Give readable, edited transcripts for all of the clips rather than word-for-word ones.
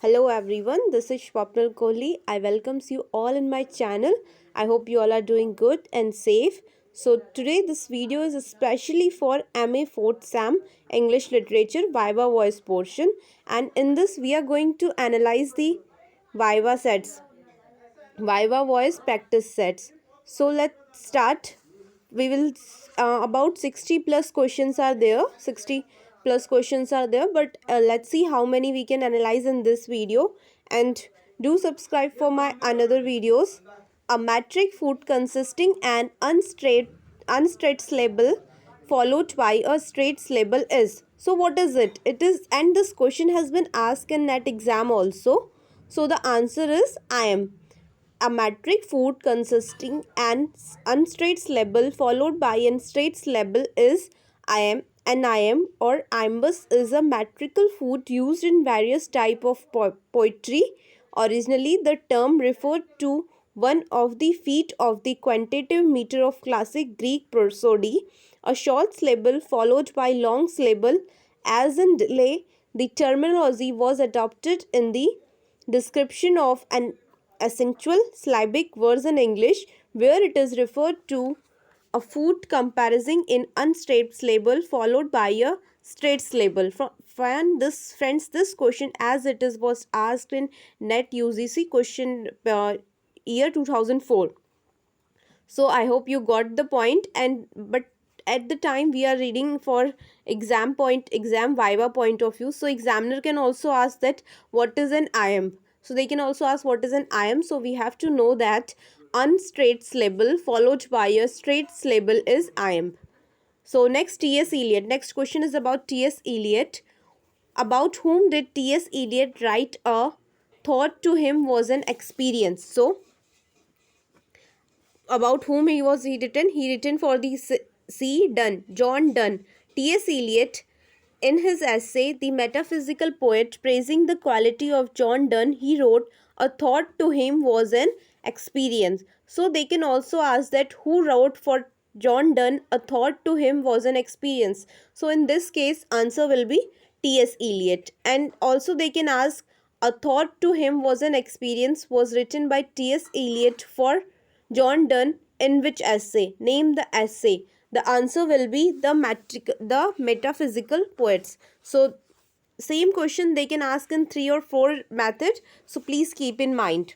Hello everyone, this is Swapnil Kohli. I welcomes you all in my channel. I hope you all are doing good and safe. So today this video is especially for MA 4th SAM English Literature Viva Voice portion, and in this we are going to analyze the Viva sets, Viva Voice practice sets. So let's start. We will about 60 plus questions are there. 60 plus questions are there, but let's see how many we can analyze in this video. And do subscribe for my another videos. A metric food consisting an unstraight syllable followed by a straight syllable is. So what is it? It is, and this question has been asked in that exam also. So the answer is I am. A metric food consisting an unstraight syllable followed by an straight syllable is I am. An iamb or iambus is a metrical food used in various type of poetry. Originally, the term referred to one of the feet of the quantitative meter of classic Greek prosody, a short syllable followed by long syllable. As in delay, the terminology was adopted in the description of an essential syllabic verse in English, where it is referred to a food comprising in unstraight syllable followed by a straight syllable. Friends, this question as it is was asked in NET UGC question year 2004. So I hope you got the point. And but at the time we are reading for exam viva point of view, so examiner can also ask that what is an iamb. So they can also ask what is an iamb. So we have to know that unstraight syllable followed by a straight syllable is iamb. So next, T.S. Eliot. Next question is about T.S. Eliot. About whom did T.S. Eliot write a thought to him was an experience? So about whom he written for the John Donne. T.S. Eliot, in his essay The Metaphysical Poet, praising the quality of John Donne, he wrote a thought to him was an experience. So they can also ask that who wrote for John Donne a thought to him was an experience. So in this case answer will be T.S. Eliot. And also they can ask a thought to him was an experience was written by T.S. Eliot for John Donne in which essay? Name the essay. The answer will be the metaphysical poets. So same question they can ask in 3 or 4 methods. So please keep in mind.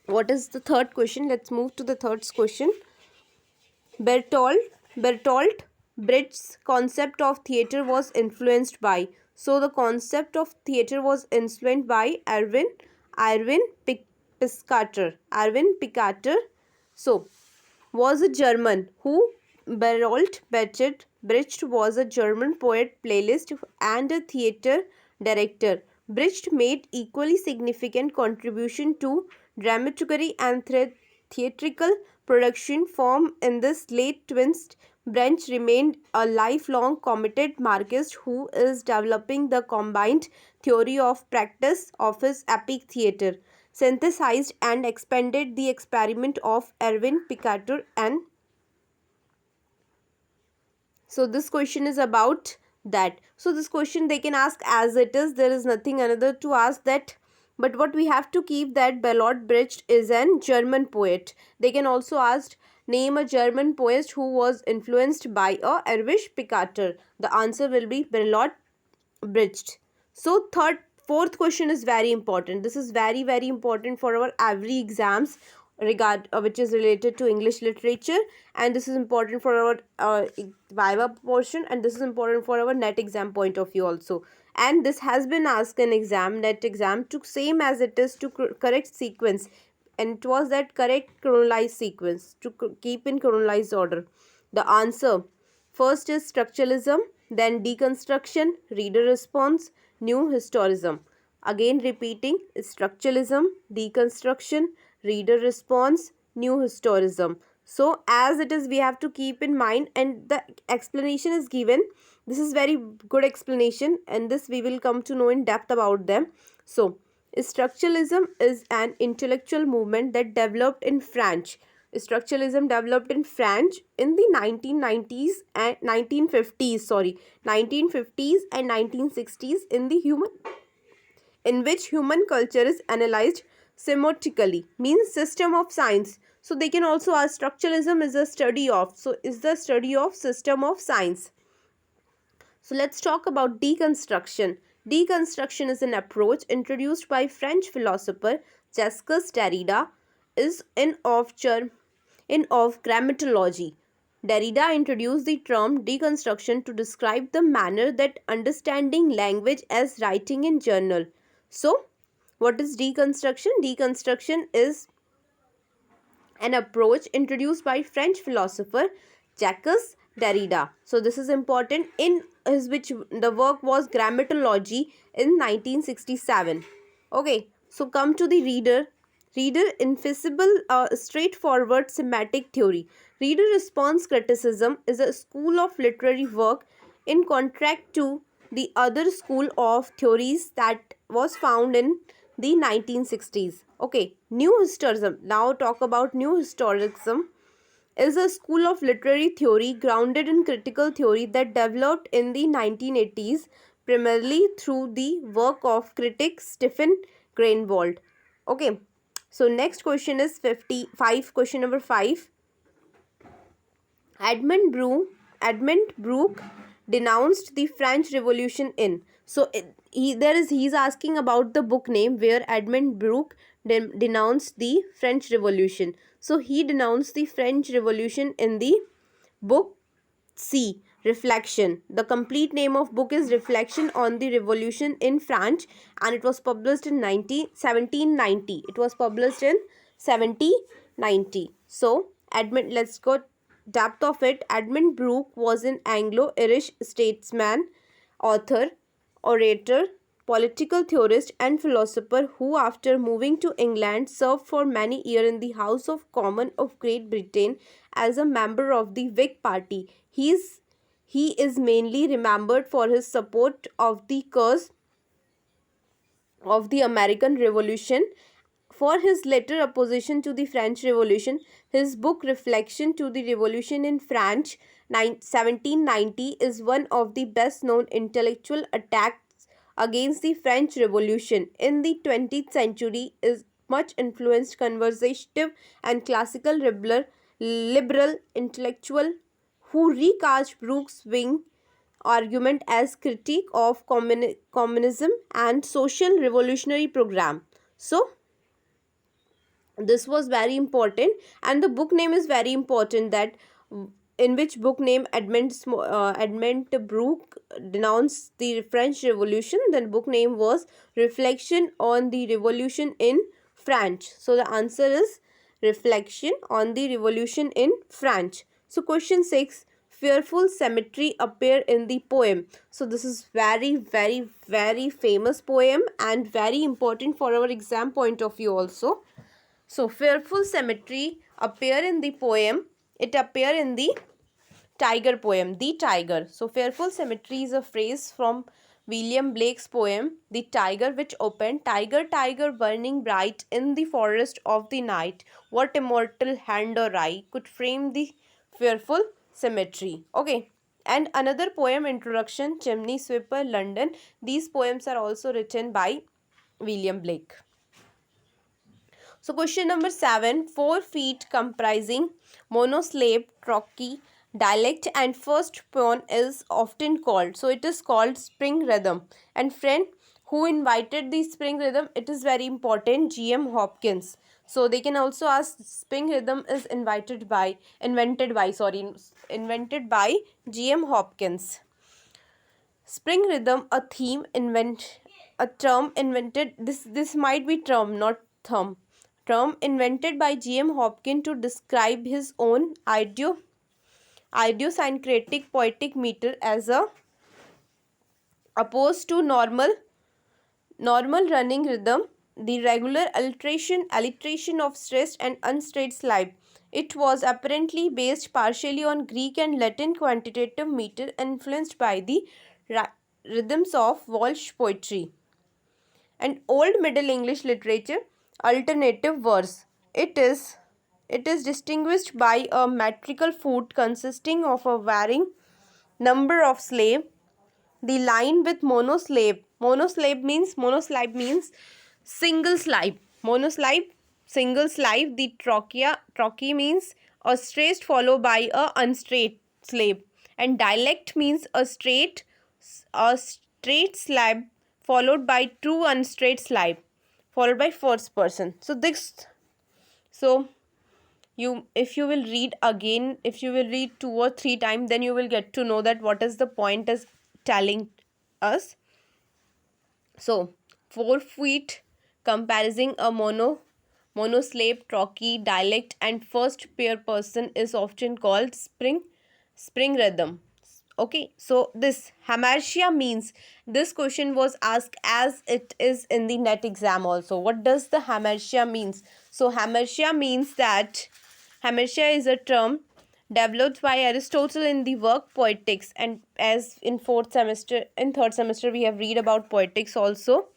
What is the third question? Let's move to the third question. Bertolt Brecht's concept of theatre was influenced by. So the concept of theatre was influenced by Erwin Piscator. Erwin Picator. So was a German who Bertolt Brecht was a German poet, playlist and a theatre director. Brecht made equally significant contribution to dramaturgy and theatrical production form in this late 20th. Brecht remained a lifelong committed Marxist who is developing the combined theory of practice of his epic theatre, synthesized and expanded the experiment of Erwin Picator. And so this question is about that. So this question they can ask as it is. There is nothing another to ask that. But what we have to keep that Bertolt Brecht is an German poet. They can also ask name a German poet who was influenced by a Erwin Picator. The answer will be Bertolt Brecht. So fourth question is very important. This is very very important for our every exams which is related to English literature, and this is important for our viva portion, and this is important for our net exam point of view also. And this has been asked in net exam to same as it is to correct sequence, and it was that correct chronologized sequence to keep in chronologized order. The answer first is structuralism, then deconstruction, reader response, new historism. Again repeating, structuralism, deconstruction, reader response, new historism. So as it is we have to keep in mind, and the explanation is given. This is very good explanation, and this we will come to know in depth about them. So structuralism is an intellectual movement that developed in France. Structuralism developed in France in the 1990s and 1950s, 1950s and 1960s in the in which human culture is analyzed semiotically, means system of science. So they can also ask structuralism is a study of, so is the study of system of science. So let's talk about deconstruction. Deconstruction is an approach introduced by French philosopher Jacques Derrida is in of grammatology. Derrida introduced the term deconstruction to describe the manner that understanding language as writing in journal. So, what is deconstruction? Deconstruction is an approach introduced by French philosopher Jacques Derrida. So this is important, in his which the work was Grammatology in 1967. Okay, so come to the reader. Reader infeasible, straightforward semantic theory. Reader response criticism is a school of literary work in contrast to the other school of theories that was found in the 1960s. Okay, new historicism. Now talk about new historicism is a school of literary theory grounded in critical theory that developed in the 1980s primarily through the work of critic Stephen Greenwald. Okay, so next question is 55, question number 5. Edmund Burke denounced the French Revolution in. So he's asking about the book name where Edmund Burke denounced the French Revolution. So he denounced the French Revolution in the book C, Reflection. The complete name of book is Reflection on the Revolution in France, and it was published in 1790. It was published in 1790. So let's go depth of it. Edmund Burke was an Anglo-Irish statesman, author, orator, political theorist and philosopher who, after moving to England, served for many years in the House of Commons of Great Britain as a member of the Whig Party. He is mainly remembered for his support of the cause of the American Revolution. For his later opposition to the French Revolution, his book Reflection to the Revolution in France 1790 is one of the best known intellectual attacks against the French Revolution in the 20th century. Is much influenced conservative and classical liberal intellectual who recast Burke's wing argument as critique of communism and social revolutionary program. So this was very important, and the book name is very important, that in which book name Edmund Burke denounced the French Revolution. The book name was Reflection on the Revolution in France. So the answer is Reflection on the Revolution in France. So question 6, fearful cemetery appear in the poem. So this is very famous poem and very important for our exam point of view also. So fearful cemetery appear in the poem. It appear in the Tiger poem, The Tiger. So fearful cemetery is a phrase from William Blake's poem, The Tiger, which opened, Tiger, tiger, burning bright in the forest of the night, what immortal hand or eye could frame the fearful cemetery? Okay. And another poem, Introduction, Chimney Sweeper, London. These poems are also written by William Blake. So question number 7, 4 feet comprising monosyllable trochee dialect and first pawn is often called. So it is called spring rhythm. And friend, who invited the spring rhythm? It is very important, G.M. Hopkins. So they can also ask, spring rhythm is invented by G.M. Hopkins. Spring rhythm, a term invented, this might be term, not thumb. Term invented by G.M. Hopkins to describe his own idiosyncratic poetic meter as a opposed to normal running rhythm, the regular alliteration of stressed and unstressed syllable. It was apparently based partially on Greek and Latin quantitative meter influenced by the rhythms of Welsh poetry and Old Middle English literature alternative verse. It is distinguished by a metrical foot consisting of a varying number of syllables. The line with monosyllable Monosyllable means single syllable. Monosyllable, single syllable. The trachea means a straight followed by a unstraight syllable, and dialect means a straight syllable followed by two unstraight syllable followed by first person. So you, if you will read again, if you will read 2 or 3 times, then you will get to know that what is the point is telling us. So 4 feet comparing a monosyllable, trachea, dialect, and first pair person is often called spring rhythm. Okay, so this hamartia means, this question was asked as it is in the net exam also. What does the hamartia means? So hamartia means that hamartia is a term developed by Aristotle in the work Poetics, and as in third semester we have read about Poetics also.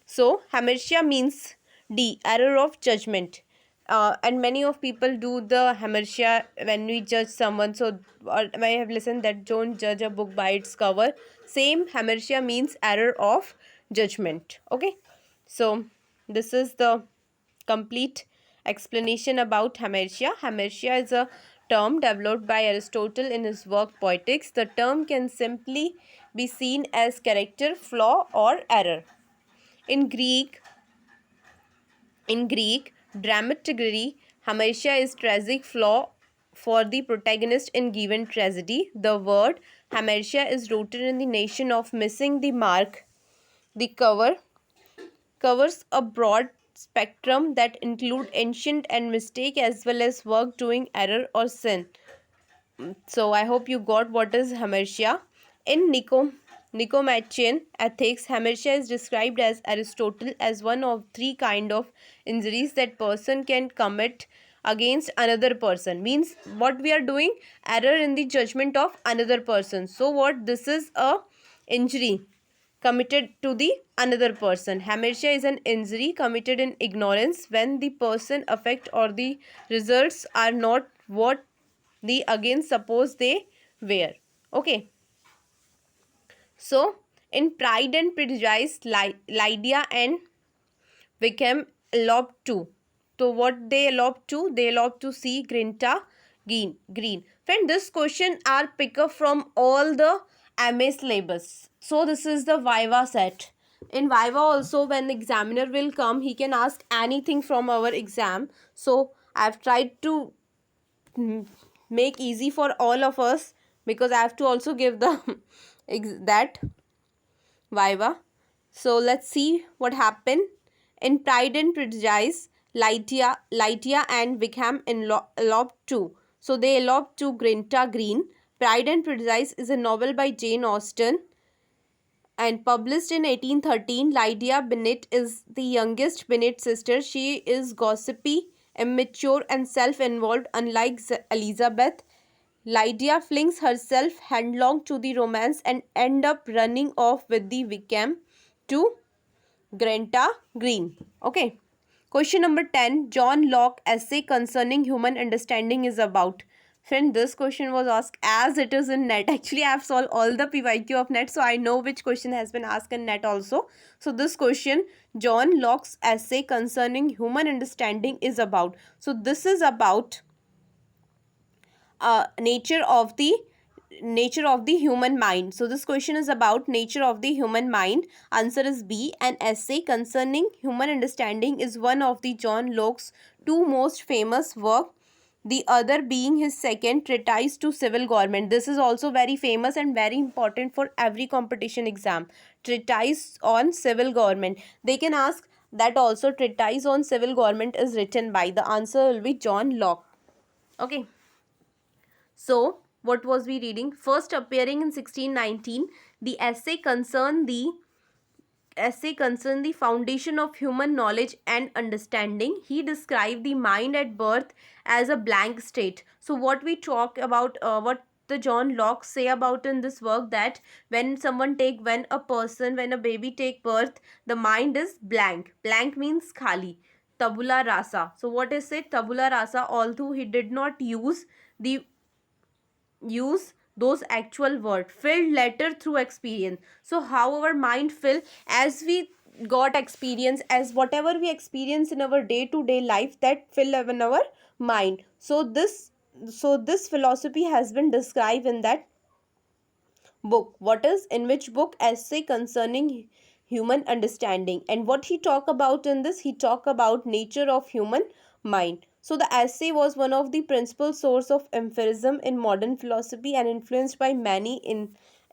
So hamartia means D, error of judgment. And many of people do the hamartia when we judge someone. So I have listened that don't judge a book by its cover. Same, hamartia means error of judgment. Okay, so this is the complete explanation about hamartia. Hamartia is a term developed by Aristotle in his work Poetics. The term can simply be seen as character flaw or error. In Greek dramaturgy, hamartia is tragic flaw for the protagonist in given tragedy. The word hamartia is rooted in the notion of missing the mark. The covers a broad spectrum that include ancient and mistake as well as work doing, error or sin. So I hope you got what is hamartia. In Nicomachean Ethics, hamartia is described as Aristotle as one of 3 kind of injuries that person can commit against another person. Means what we are doing, error in the judgment of another person. So what, this is a injury committed to the another person. Hamartia is an injury committed in ignorance when the person affect or the results are not what the against suppose they were. Okay, so in Pride and Prejudice, Lydia and Wickham eloped to. So what they eloped to? They eloped to see Grinta Green. Friend, this question are pick up from all the MA syllabus. So this is the Viva set. In Viva also, when the examiner will come, he can ask anything from our exam. So I have tried to make easy for all of us, because I have to also give the that Viva. So let's see what happened. In Pride and Prejudice, Lydia and Wickham eloped to. So they eloped to Grinta Green. Pride and Prejudice is a novel by Jane Austen and published in 1813. Lydia Bennet is the youngest Bennet sister. She is gossipy, immature, and self-involved. Unlike Elizabeth, Lydia flings herself headlong to the romance and end up running off with the Wickham to Granta Green. Okay. Question number 10. John Locke essay concerning human understanding is about. Friend, this question was asked as it is in net. Actually, I have solved all the PYQ of net, so I know which question has been asked in net also. So this question, John Locke's essay concerning human understanding is about. So this is about nature of the human mind. So this question is about nature of the human mind. Answer is B. An essay concerning human understanding is one of the John Locke's 2 most famous work, the other being his second treatise to civil government. This is also very famous and very important for every competition exam. Treatise on civil government. They can ask that also, treatise on civil government is written by. The answer will be John Locke. Okay. So, what was we reading? First appearing in 1619, the essay concerned the foundation of human knowledge and understanding. He described the mind at birth as a blank state. So, what we talk about, what the John Locke say about in this work, that when a baby take birth, the mind is blank. Blank means khali. Tabula rasa. So, what is it? Tabula rasa. Although he did not use those actual words filled later through experience. So how our mind fill as we got experience, as whatever we experience in our day to day life, that fill in our mind. So this philosophy has been described in that book. What is in which book? Essay concerning human understanding. And what he talk about in this? He talk about nature of human mind. So the essay was one of the principal source of empiricism in modern philosophy and influenced by many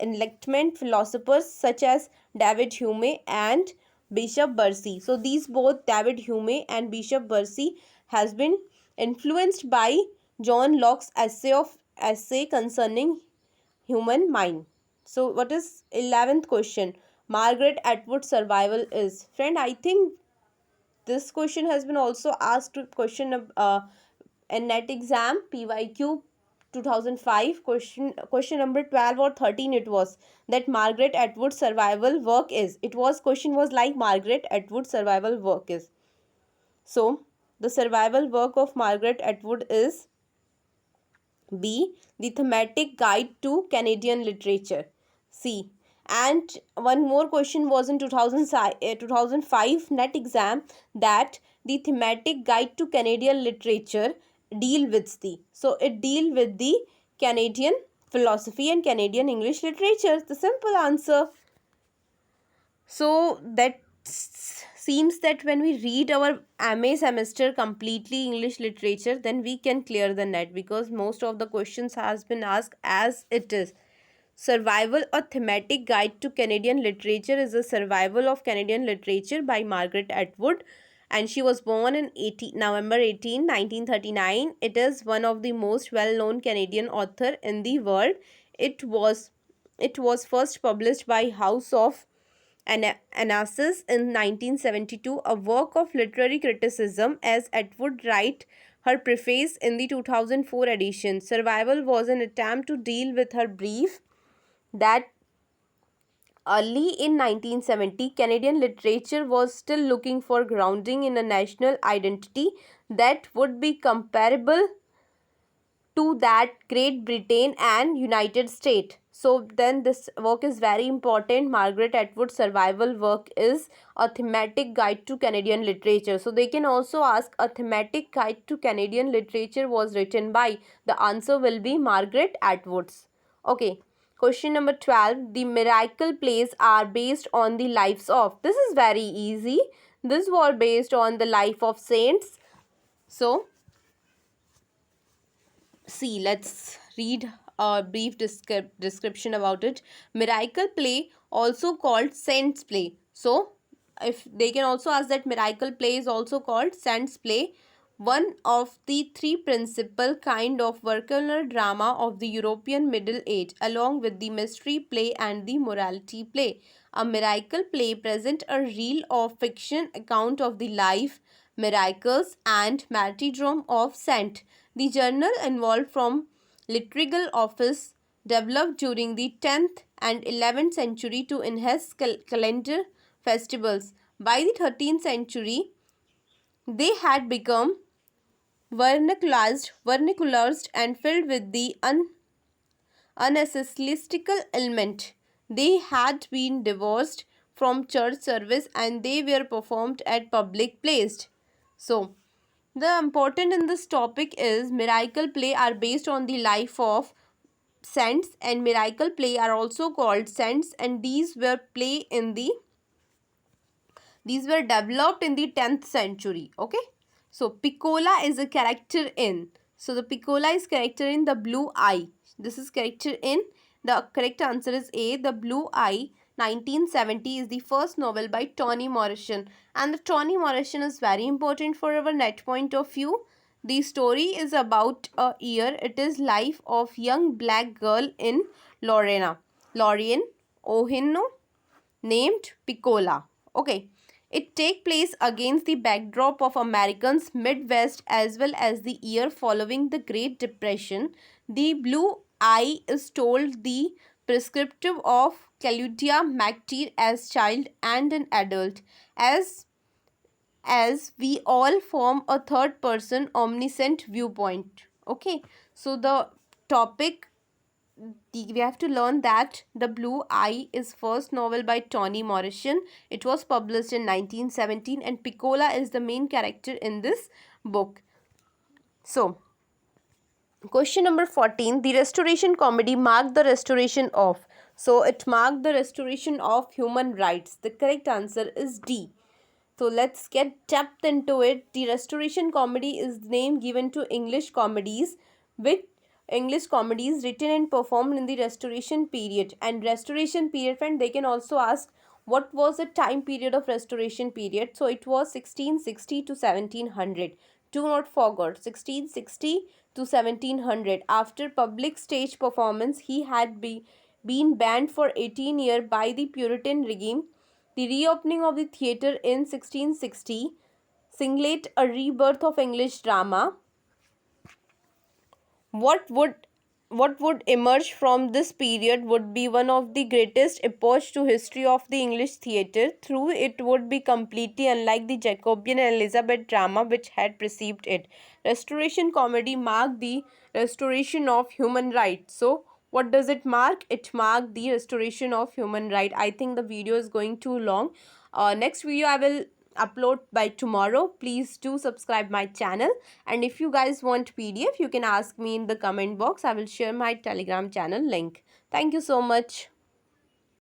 enlightenment philosophers such as David Hume and Bishop Bursey. So these both, David Hume and Bishop Bursey, has been influenced by John Locke's essay concerning human mind. So what is 11th question? Margaret Atwood survival is. Friend, I think this question has been also asked to question in net exam PYQ 2005, question number 12 or 13 it was, that Margaret Atwood survival work is. It was, question was like Margaret Atwood survival work is. So the survival work of Margaret Atwood is B. The Thematic Guide to Canadian Literature. C. And one more question was in 2005 net exam, that the Thematic Guide to Canadian Literature deal with the. So it deal with the Canadian philosophy and Canadian English literature. The simple answer. So that seems that when we read our MA semester completely English literature, then we can clear the net, because most of the questions has been asked as it is. Survival, a thematic guide to Canadian literature, is a survival of Canadian literature by Margaret Atwood, and she was born in November 18, 1939. It is one of the most well-known Canadian author in the world. It was first published by House of Anasis in 1972, a work of literary criticism, as Atwood write her preface in the 2004 edition. Survival was an attempt to deal with her brief that early in 1970, Canadian literature was still looking for grounding in a national identity that would be comparable to that Great Britain and United States. So then this work is very important. Margaret Atwood's survival work is a thematic guide to Canadian literature. So they can also ask, a thematic guide to Canadian literature was written by. The answer will be Margaret Atwood's. Okay. Question number 12. The miracle plays are based on the lives of. This is very easy. This was based on the life of saints. So see, let's read a brief description about it. Miracle play, also called saints play. So if they can also ask that miracle play is also called saints play, one of the three principal kind of vernacular drama of the European Middle Age, along with the mystery play and the morality play. A miracle play present a real or fiction account of the life, miracles, and martyrdom of saint. The journal involved from liturgical office developed during the 10th and 11th century to enhance calendar festivals. By the 13th century, they had become vernacularized and filled with the unecclesiastical element. They had been divorced from church service and they were performed at public places. So, the important in this topic is miracle play are based on the life of saints, and miracle play are also called saints, and these were developed in the 10th century. Okay, so Piccola is a character in. So the Piccola is character in The Blue Eye. This is character in. The correct answer is A. The Blue Eye. 1970 is the first novel by Toni Morrison, and the Toni Morrison is very important for our net point of view. The story is about a year. It is life of young black girl in Lorraine, Ohio, named Piccola. Okay. It take place against the backdrop of Americans Midwest as well as the year following the Great Depression. The Blue Eye is told the prescriptive of Claudia McTeer as child and an adult, as we all form a third person omniscient viewpoint. Okay, so the topic we have to learn that The Blue Eye is first novel by Toni Morrison. It was published in 1917 and Piccola is the main character in this book. So, question number 14. The Restoration comedy marked the restoration of. So, it marked the restoration of human rights. The correct answer is D. So let's get depth into it. The Restoration comedy is the name given to English comedies, which English comedies written and performed in the Restoration period. And Restoration period, friend, they can also ask what was the time period of Restoration period. So it was 1660 to 1700. Do not forget 1660 to 1700. After public stage performance, he had been banned for 18 years by the Puritan regime. The reopening of the theatre in 1660 signaled a rebirth of English drama. What would emerge from this period would be one of the greatest epochs to history of the English theatre. Through it would be completely unlike the Jacobean and Elizabeth drama which had preceded it. Restoration comedy marked the restoration of human rights. So what does it mark? It marked the restoration of human right. I think the video is going too long. Next video I will upload by tomorrow. Please do subscribe my channel, and if you guys want PDF, you can ask me in the comment box. I will share my Telegram channel link. Thank you so much.